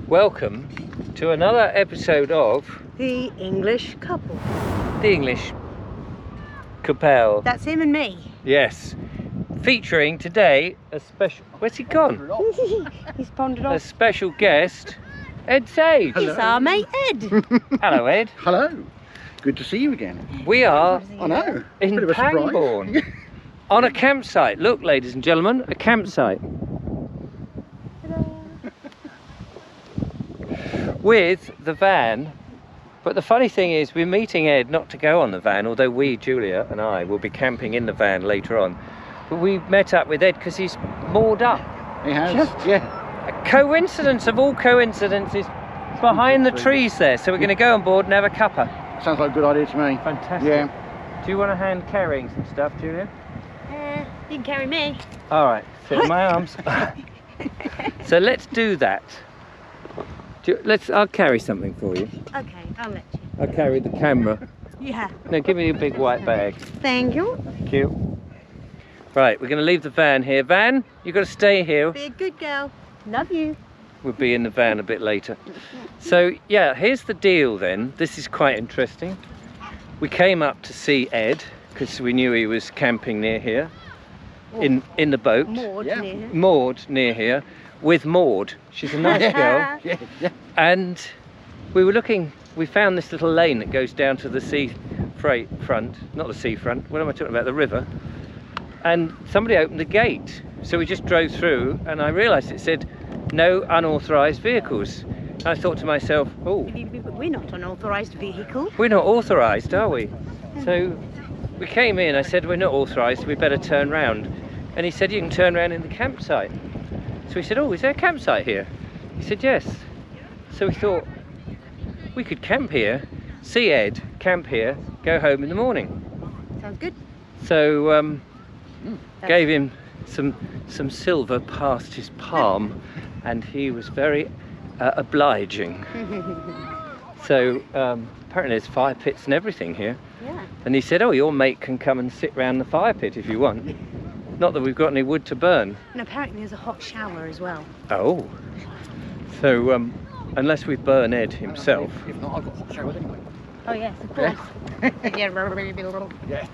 Welcome to another episode of The English Couple. The English Couple. That's him and me. Yes. Featuring today a special... Where's he gone? He's pondered A off. special guest, Ed Sage. It's our mate Ed. Hello, Ed. Hello. Good to see you again. We are I know. in Bit of a surprise. Pangbourne on a campsite. Look, ladies and gentlemen, a campsite. With the van. But the funny thing is, we're meeting Ed not to go on the van, although we, Julia and I, will be camping in the van later on. But we met up with Ed because he's moored up. He has, Just yeah. a coincidence of all coincidences behind the trees there. So we're going to go on board and have a cuppa. Sounds like a good idea to me. Fantastic. Yeah. Do you want a hand carrying some stuff, Julia? You can carry me. All right, sit in my arms. So let's do that. I'll carry something for you. Okay, I'll let you. I'll carry the camera. Yeah. No, give me your big white bag. Thank you. Thank you. Right, we're going to leave the van here. Van, you've got to stay here. Be a good girl. Love you. We'll be in the van a bit later. So, yeah, here's the deal then. This is quite interesting. We came up to see Ed because we knew he was camping near here in the boat. Maud Yeah. near here. Maud near here with Maud. She's a nice girl. Yeah. And we were looking, we found this little lane that goes down to the front, not the seafront, what am I talking about, the river. And somebody opened the gate. So we just drove through and I realised it said, no unauthorised vehicles. And I thought to myself, oh, We're not an authorised vehicle. we're not authorised, are we? So we came in, I said, we're not authorised, we better turn round. And he said, you can turn round in the campsite. So we said, oh, is there a campsite here? He said, yes. So we thought, we could camp here, see Ed, camp here, go home in the morning. Sounds good. So gave him some silver past his palm, and he was very obliging. So apparently there's fire pits and everything here. Yeah. And he said, oh, your mate can come and sit round the fire pit if you want. Not that we've got any wood to burn. And apparently there's a hot shower as well. Oh. So unless we burn Ed himself. If not, I've got hot showers anyway. Oh yes, of course. Yeah.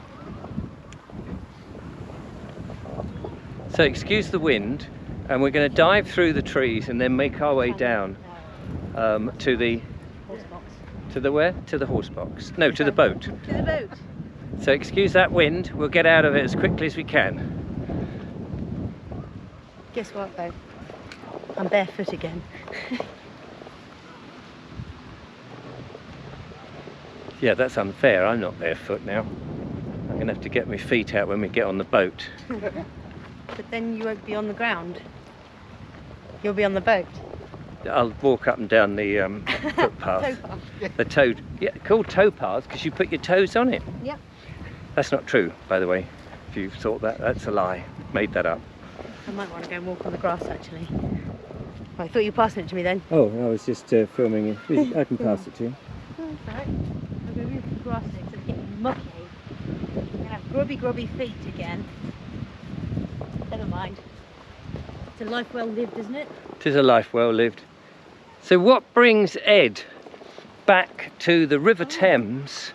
So excuse the wind, and we're going to dive through the trees and then make our way down to the... Horse box. To the where? To the horse box. No, to the boat. To the boat. So excuse that wind, we'll get out of it as quickly as we can. Guess what though? I'm barefoot again. Yeah, that's unfair, I'm not barefoot now. I'm going to have to get my feet out when we get on the boat. But then you won't be on the ground. You'll be on the boat. I'll walk up and down the footpath. Towpath. The toe, yeah, called towpath because you put your toes on it. Yep. That's not true, by the way. If you thought that, that's a lie. Made that up. I might want to go and walk on the grass actually. Oh, I thought you were passing it to me then. Oh, I was just filming it. I can pass it to you. Oh, that's alright. I'll go move the grass next and get mucky. I'm going to have grubby feet again. Never mind. It's a life well lived, isn't it? It is a life well lived. So what brings Ed back to the River Thames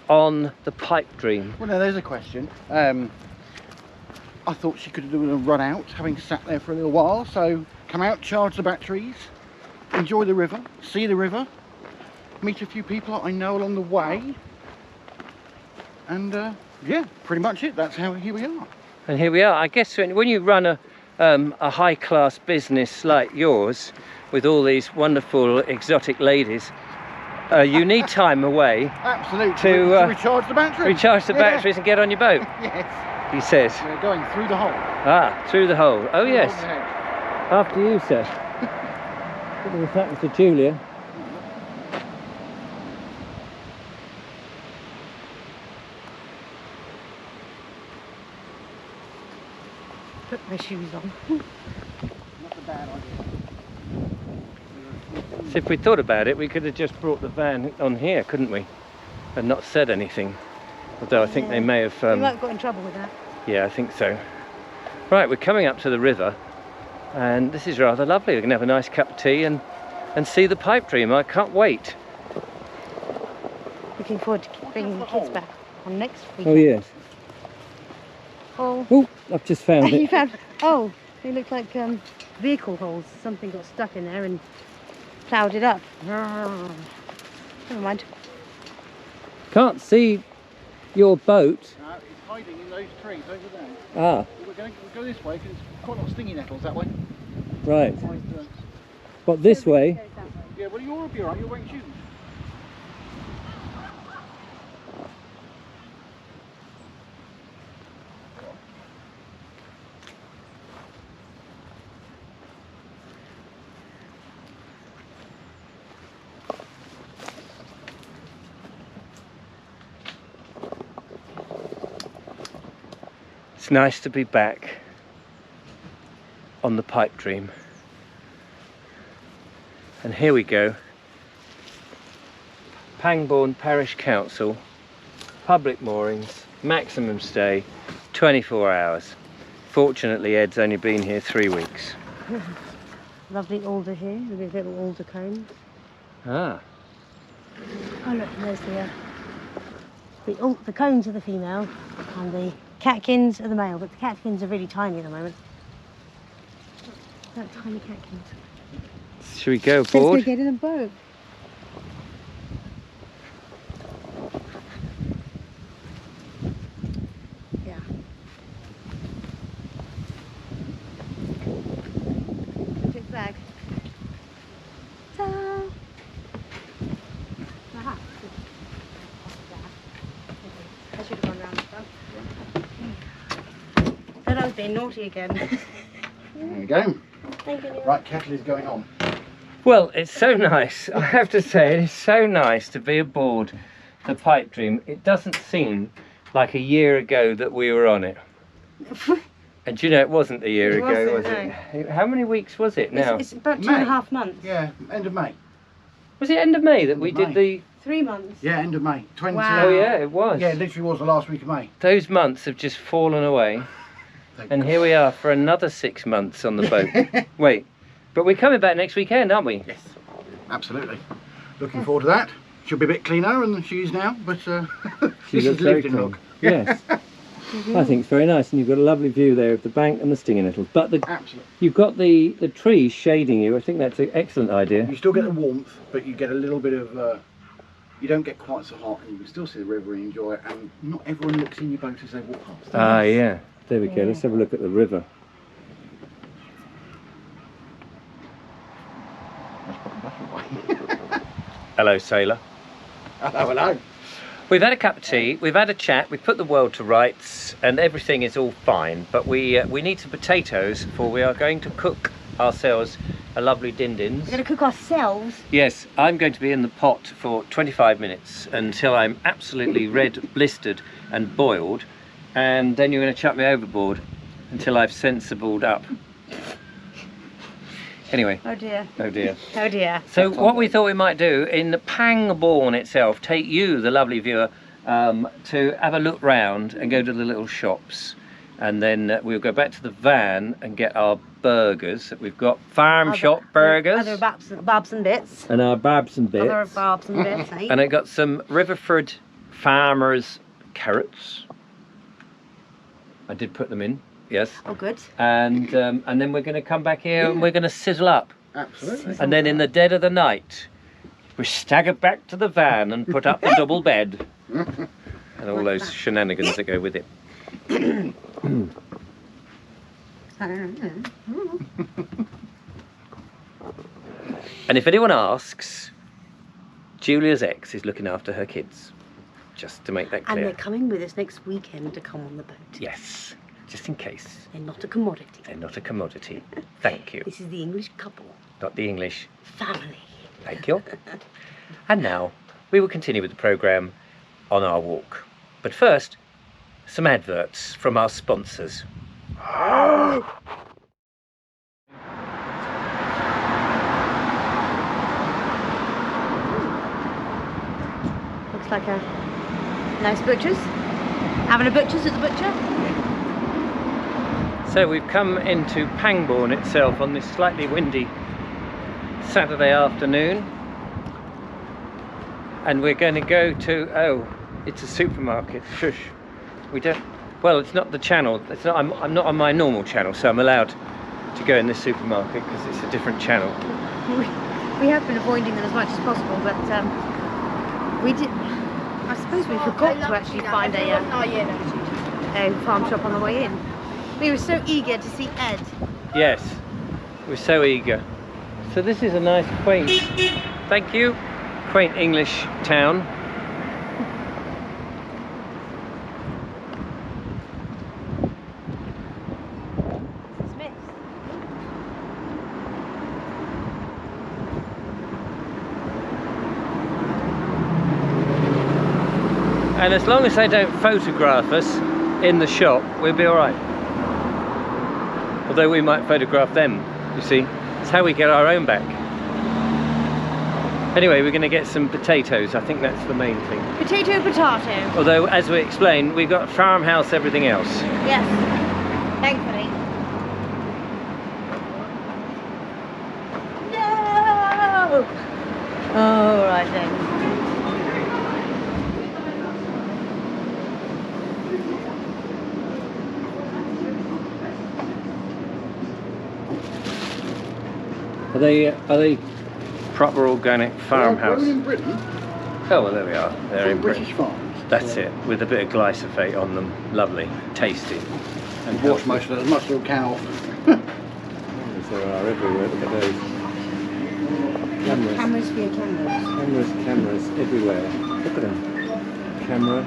on the Pipedream? Well, now there's a question. I thought she could do a run out, having sat there for a little while. So come out, charge the batteries, enjoy the river, see the river, meet a few people I know along the way, and yeah, pretty much it. That's how here we are. And here we are. I guess when you run a high-class business like yours, with all these wonderful exotic ladies, you need time away. Absolutely. To recharge the batteries. Recharge the batteries and get on your boat. Yes. He says. We're going through the hole. Ah, through the hole. Oh Through yes. the hedge. After you, sir. Look at what's happened to Julia. Put my shoes on. Not a bad idea. So if we thought about it, we could have just brought the van on here, couldn't we? And not said anything. Although I think they may have... You might have got in trouble with that. Yeah, I think so. Right, we're coming up to the river, and this is rather lovely. We can have a nice cup of tea and and see the Pipedream. I can't wait. Looking forward to bringing the kids back on next week. Oh yes. Oh, Oh, I've just found you it. found, oh, they look like vehicle holes. Something got stuck in there and ploughed it up. Never mind. Can't see your boat. It's hiding in those trees over there. Ah, We'll go this way because there's quite a lot of stinging nettles that way. right. What, this way? Yeah, well, you'll be alright, you're wearing shoes. It's nice to be back on the Pipedream. And here we go. Pangbourne Parish Council, public moorings, maximum stay, 24 hours. Fortunately, Ed's only been here 3 weeks. Lovely alder here with little alder cones. Ah, Oh look, there's the cones are the female and the catkins are the male, but the catkins are really tiny at the moment. That tiny catkins. should we go Let's go aboard? get in a boat. Yeah. Take the bag. Ta! Aha. I should have gone round the front. Thought I was being naughty again. There we go. Thank you. Neil. Right, kettle is going on. Well, it's so nice. I have to say, it is so nice to be aboard the Pipedream. It doesn't seem like a year ago that we were on it. And you know, it wasn't a year It ago, was wasn't, it? How many weeks was it now? It's about May. 2.5 months. Yeah, end of May. Was it end of May that we End of did the... 3 months. Yeah, end of May. 20. Wow. Oh yeah, it was. Yeah, it literally was the last week of May. Those months have just fallen away. And here we are for another 6 months on the boat. Wait, but we're coming back next weekend, aren't we? Yes, absolutely. Looking forward to that. She'll be a bit cleaner than she is now, but this is lived in look. Yes. I think it's very nice, and you've got a lovely view there of the bank and the stinging nettles. But Absolutely. you've got the trees shading you. I think that's an excellent idea. You still get the warmth, but you get a little bit of. You don't get quite so hot, and you can still see the river and enjoy it. And not everyone looks in your boat as they walk past. Ah, yeah. There we go. Let's have a look at the river. Hello, sailor. Hello, hello. We've had a cup of tea, we've had a chat, we've put the world to rights, and everything is all fine. But we need some potatoes, for we are going to cook ourselves a lovely din-dins. We're going to cook ourselves. Yes, I'm going to be in the pot for 25 minutes until I'm absolutely red, blistered and boiled, and then you're going to chuck me overboard until I've sensibled up. Anyway. Oh dear. Oh dear. Oh dear. So what we thought we might do in the Pangbourne itself, take you, the lovely viewer, to have a look round and go to the little shops, and then we'll go back to the van and get our burgers. We've got farm shop burgers. Other barbs and bits. And our barbs and bits. Other barbs and bits, eh? And I got some Riverford Farmers carrots. I did put them in, yes. Oh, good. And then we're going to come back here and we're going to sizzle up. Absolutely. And then in the dead of the night, we stagger back to the van and put up the double bed. And all those shenanigans that go with it. And if anyone asks, Julia's ex is looking after her kids. Just to make that And they're clear. coming with us next weekend to come on the boat. Yes, just in case. They're not a commodity. They're not a commodity. Thank you. This is the English couple. Not the English. Family. Thank you. And now we will continue with the programme on our walk. But first, some adverts from our sponsors. Looks like a nice butcher's. Having a butcher's at the butcher. So we've come into Pangbourne itself on this slightly windy Saturday afternoon, and we're going to go to, oh, it's a supermarket. Shush. We don't, well, it's not the channel. It's not. I'm not on my normal channel, so I'm allowed to go in this supermarket because it's a different channel. We have been avoiding them as much as possible, but we did. I suppose we forgot to actually find a farm shop on the way in. We were so eager to see Ed. Yes, we're so eager. So this is a nice quaint, thank you, quaint English town. And as long as they don't photograph us in the shop, we'll be all right. Although we might photograph them, you see. It's how we get our own back. Anyway, we're going to get some potatoes. I think that's the main thing. Potato. Although, as we explained, we've got farmhouse, everything else. Yes, thankfully. No! Oh, right then. Are they proper organic farmhouse? Grown in Britain. Oh, well, there we are. They're in British Britain. farms. That's it, with a bit of glyphosate on them. Lovely, tasty. And wash most of the muscle cow. There are everywhere. Look at those. Cameras. Cameras for your cameras. Cameras everywhere. Look at them. Camera.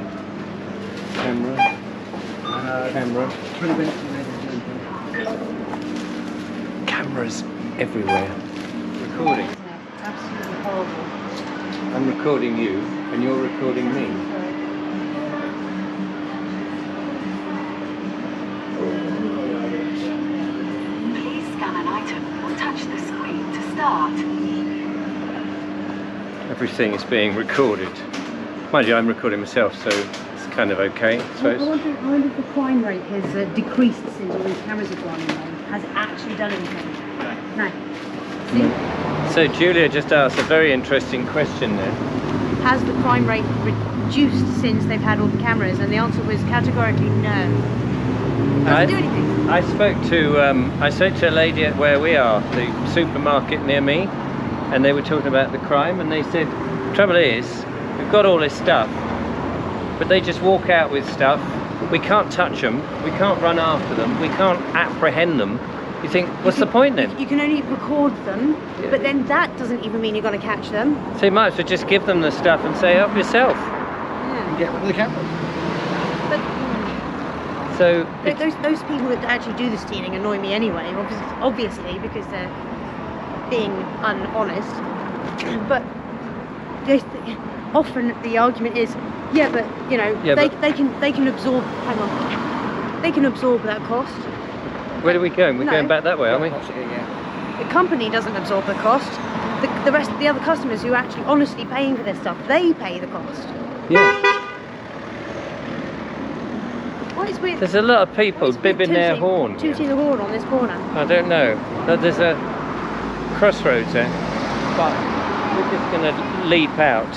Cameras everywhere. Recording. Absolutely horrible. I'm recording you, and you're recording me. Please scan an item or touch the screen to start. Everything is being recorded. Mind you, I'm recording myself, so it's kind of okay, I suppose. I wonder if the crime rate has decreased since all these cameras have gone in there. Has it actually done anything? No. See? So Julia just asked a very interesting question there. Has the crime rate reduced since they've had all the cameras? And the answer was categorically no. Doesn't do anything. I spoke to a lady at where we are, the supermarket near me, and they were talking about the crime, and they said, trouble is, we've got all this stuff, but they just walk out with stuff. We can't touch them, we can't run after them, we can't apprehend them. You think, what's the point then? You can only record them, Yeah. but then that doesn't even mean you're going to catch them. So you might as well just give them the stuff and say, up yourself. Yeah. And get rid of the cameras. But So, those people that actually do the stealing annoy me anyway, obviously because they're being honest. But often the argument is, yeah, but you know, Yeah, they can absorb. Hang on, they can absorb that cost. where are we going? We're No. going back that way, aren't we? Yeah. The company doesn't absorb the cost. The rest of the other customers who are actually honestly paying for this stuff, they pay the cost. Yeah. What is with There's a lot of people bibbing their horn. tooting the horn on this corner? I don't know. There's a crossroads there. But we're just going to leap out.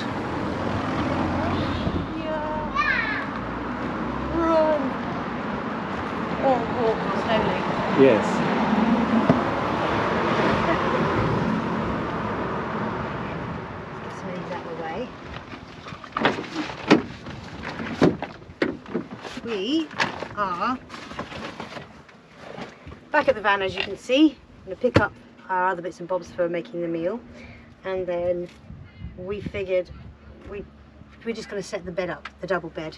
Run! Or walk slowly. Yes. Let's move that away. We are back at the van, as you can see. I'm going to pick up our other bits and bobs for making the meal, and then we figured we're just going to set the bed up, the double bed,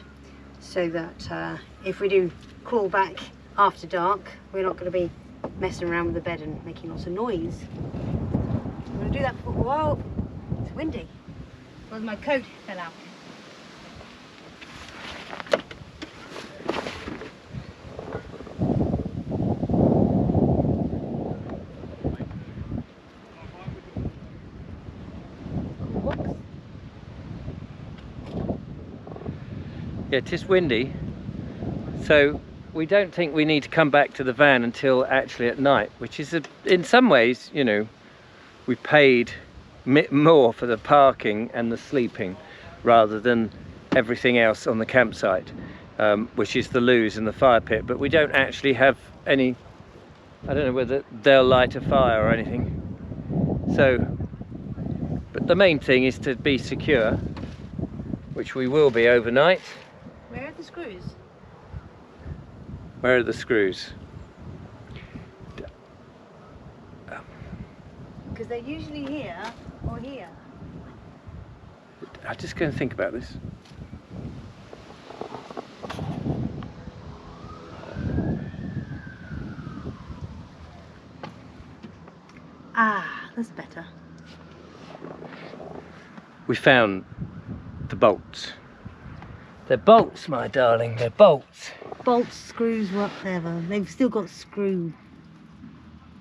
so that if we do crawl back after dark, we're not going to be messing around with the bed and making lots of noise. I'm going to do that for a while. It's windy. Well, my coat fell out. Yeah, it is windy. So we don't think we need to come back to the van until actually at night, which is in some ways, you know, we paid more for the parking and the sleeping rather than everything else on the campsite, which is the loos and the fire pit. But we don't actually have any, I don't know whether they'll light a fire or anything. So, but the main thing is to be secure, which we will be overnight. Where are the screws? Where are the screws? Because they're usually here or here. I'm just going to think about this. Ah, that's better. We found the bolts. They're bolts, my darling, they're bolts. Bolts, screws, whatever. They've still got screw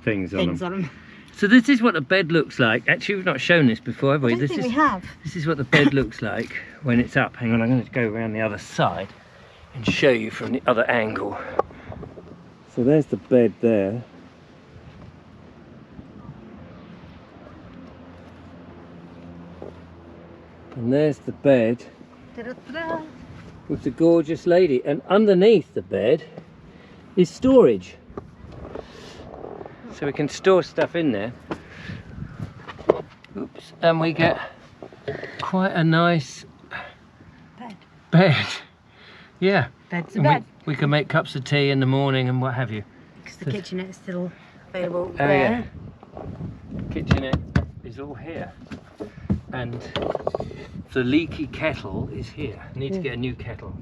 Things on things them. on them. So this is what the bed looks like. Actually, we've not shown this before, have we? I don't think we have. This is what the bed looks like when it's up. Hang on, I'm going to go around the other side and show you from the other angle. So there's the bed there. And there's the bed Da-da-da-da. with the gorgeous lady. And underneath the bed is storage. So we can store stuff in there. Oops. And we get quite a nice bed. Yeah. Bed's a And bed. we can make cups of tea in the morning and what have you. Because the kitchenette's still available Oh there. yeah. Kitchenette is all here. And the leaky kettle is here. I need to get a new kettle.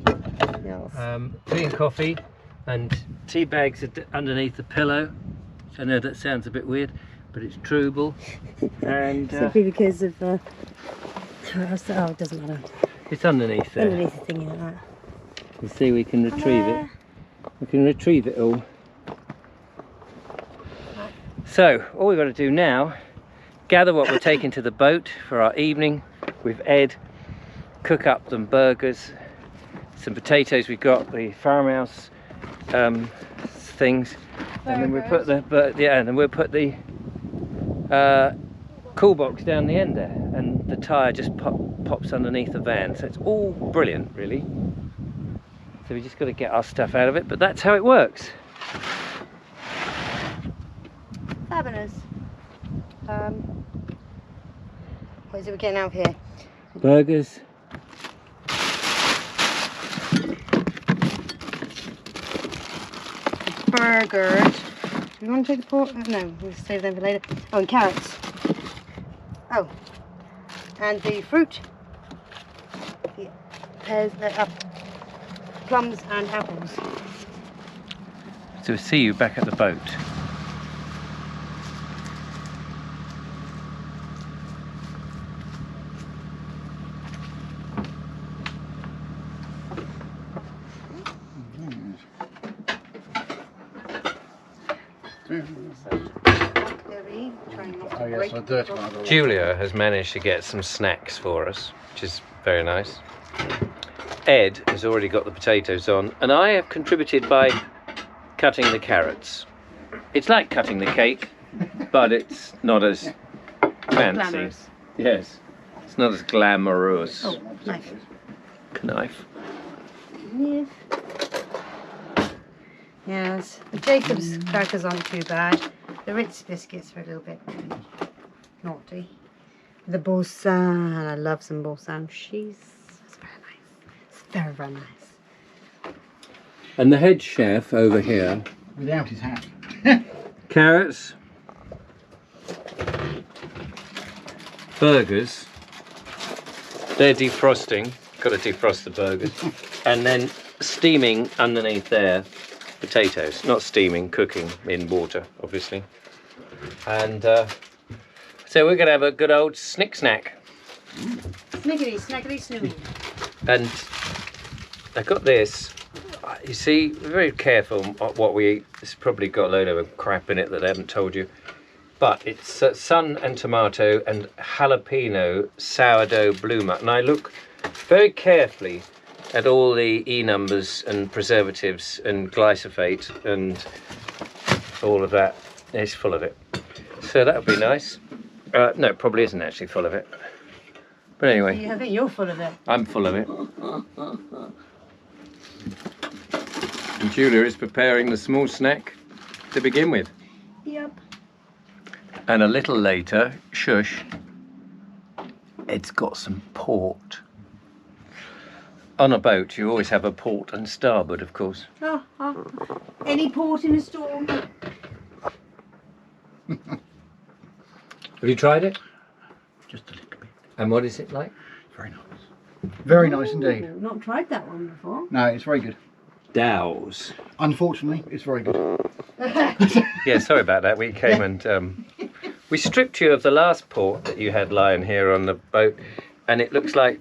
Yes. Tea and coffee, and tea bags are underneath the pillow. I know that sounds a bit weird, but it's trueable. And Simply because of oh, it doesn't matter. it's underneath there. Underneath the thingy like that. You see, we can retrieve it. We can retrieve it all. So all we've got to do now, gather what we're taking to the boat for our evening with Ed, cook up some burgers, some potatoes. We've got the farmhouse things, and then we put the and then we'll put the cool box down the end there, and the tyre just pops underneath the van. So it's all brilliant, really. So we just got to get our stuff out of it, but that's how it works. Fabulous. What is it we're getting out of here? Burgers. Burgers. Do you want to take the pork? No, we'll save them for later. Oh, and carrots. Oh, and the fruit. The pears, plums and apples. So we'll see you back at the boat. Oh yes, a dirty one. Julia has managed to get some snacks for us, which is very nice. Ed has already got the potatoes on, and I have contributed by cutting the carrots. It's like cutting the cake, but it's not as fancy. Glamorous. Yes, it's not as glamorous. Oh, knife. Knife. Knife. Yes, the Jacob's crackers aren't too bad. The Ritz biscuits are a little bit naughty. The boursin, I love some boursin cheese. It's very nice. It's very, very nice. And the head chef over here. Without his hat. Carrots. Burgers. They're defrosting. Got to defrost the burgers. And then steaming underneath there, potatoes. Not steaming, cooking in water, obviously. And so we're going to have a good old snick snack. Snickety, snackety, snooty. And I got this. You see, we're very careful what we eat. It's probably got a load of crap in it that I haven't told you. But it's sun and tomato and jalapeno sourdough blue mutt. And I look very carefully at all the E numbers and preservatives and glyphosate and all of that. It's full of it. So that would be nice. No, it probably isn't actually full of it. But anyway, I think you're full of it. I'm full of it. And Julia is preparing the small snack to begin with. Yep. And a little later, shush, it's got some port. On a boat, you always have a port and starboard, of course. Oh. Any port in a storm? Have you tried it? Just a little bit. And what is it like? Very nice. Very nice indeed. Ooh, not tried that one before. No, it's very good. Dows. Unfortunately, it's very good. Yeah, sorry about that. We came and we stripped you of the last port that you had lying here on the boat, and it looks like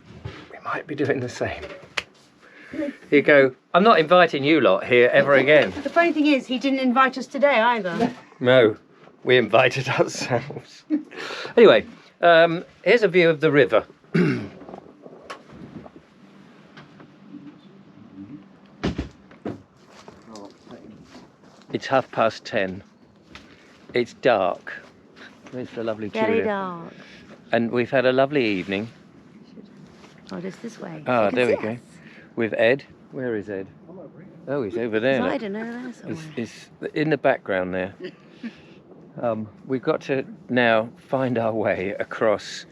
we might be doing the same. Here you go. I'm not inviting you lot here ever again. The funny thing is, he didn't invite us today either. No, we invited ourselves. Anyway, here's a view of the river. It's 10:30. It's dark. There's the lovely Very Julia. dark. And we've had a lovely evening. Oh, just this way. Ah, You can there we see go. us. With Ed. Where is Ed? Oh, he's over there. I look. don't know there somewhere. It's in the background there. We've got to now find our way across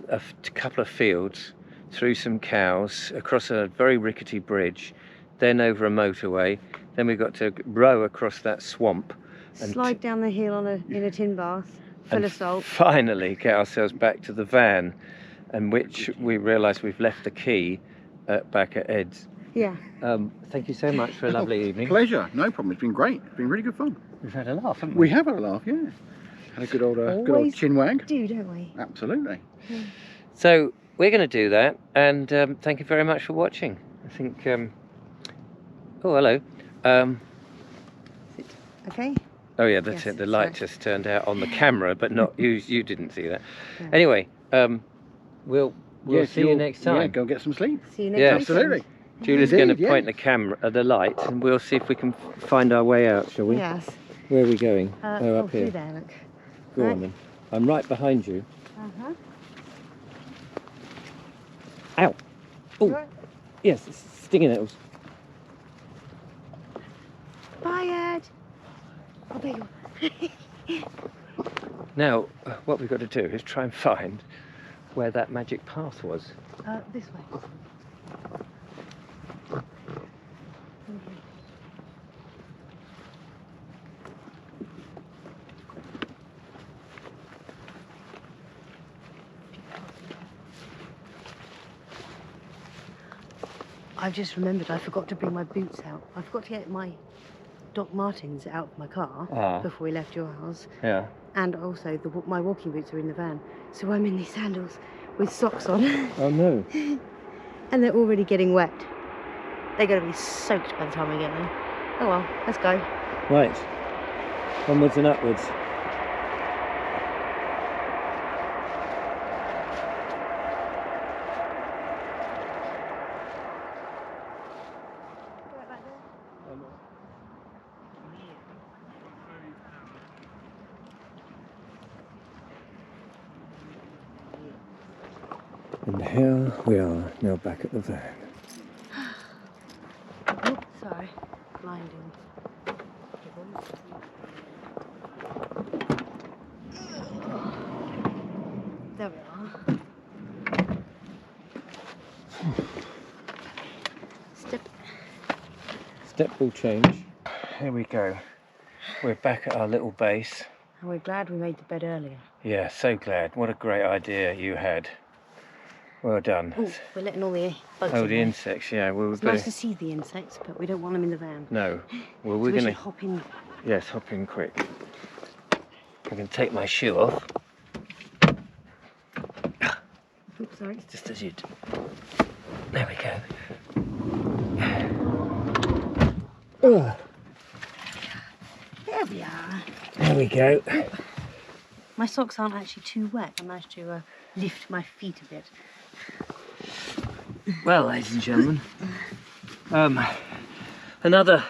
a couple of fields, through some cows, across a very rickety bridge, then over a motorway. Then we've got to row across that swamp. And Slide down the hill in a tin bath, full and of salt. finally get ourselves back to the van, and which we realise we've left the key back at Ed's. Yeah. Thank you so much for a lovely evening. Pleasure. No problem. It's been great. It's been really good fun. We've had a laugh, haven't We have had a laugh, yeah. Had a good old Always chin wag. do, don't we? Absolutely. So we're going to do that, and thank you very much for watching. I think. Oh, hello. Okay. Oh yeah, that's Yes, it. The light sorry. just turned out on the camera, but not you. You didn't see that. No. Anyway, we'll Yes, see you next time. Yeah, go get some sleep. See you next Yeah, weekend. Absolutely. Julia's Indeed, going to yeah. point the camera at the light, and we'll see if we can find our way out, shall we? Yes. Where are we going? Up through here. there, look. Go Right. on then. I'm right behind you. Uh-huh. Ow! Oh, Right. yes, it's stinging nettles. Bye, Ed. Oh, there you are. Now, what we've got to do is try and find where that magic path was. This way. I've just remembered I forgot to bring my boots out. I forgot to get my Doc Martens out of my car before we left your house. Yeah. And also my walking boots are in the van. So I'm in these sandals with socks on. Oh no. And they're already getting wet. They're going to be soaked by the time we get there. Oh well, let's go. Right. Onwards and upwards. And here we are, now back at the van. Oh, sorry. Blinding. There we are. Step will change. Here we go. We're back at our little base. And we're glad we made the bed earlier. Yeah, so glad. What a great idea you had. Well done. Oh, we're letting all the bugs Oh, in the there. insects, yeah. We'll It's nice to see the insects, but we don't want them in the van. No. Well, So we're we going should to... hop in. Yes, hop in quick. I can take my shoe off, Oops, sorry. just as you do. There we go. Ugh, There we are. there we go. My socks aren't actually too wet. I managed to lift my feet a bit. Well, ladies and gentlemen, another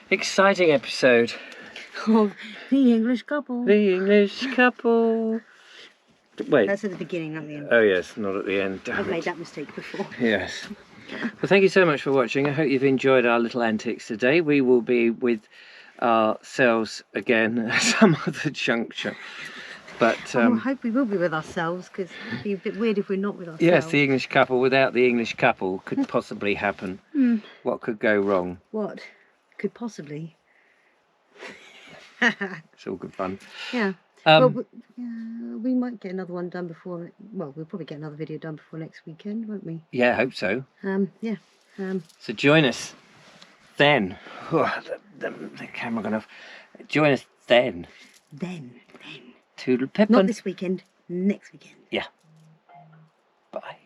exciting episode. Oh, the English couple. The English couple. Wait. That's at the beginning, not the end. Oh yes, not at the end. Damn I've made it. that mistake before. Yes. Well, thank you so much for watching. I hope you've enjoyed our little antics today. We will be with ourselves again at some other juncture. But I hope we will be with ourselves, because it'd be a bit weird if we're not with ourselves. yes, the English couple without the English couple could possibly happen. What could go wrong? What could possibly? It's all good fun. Yeah. Well, we might get another one done before. Well, we'll probably get another video done before next weekend, won't we? Yeah, I hope so. Yeah. So join us then. The camera gonna join us then. Then. Toodle pip. Not this weekend. Next weekend. Yeah. Bye.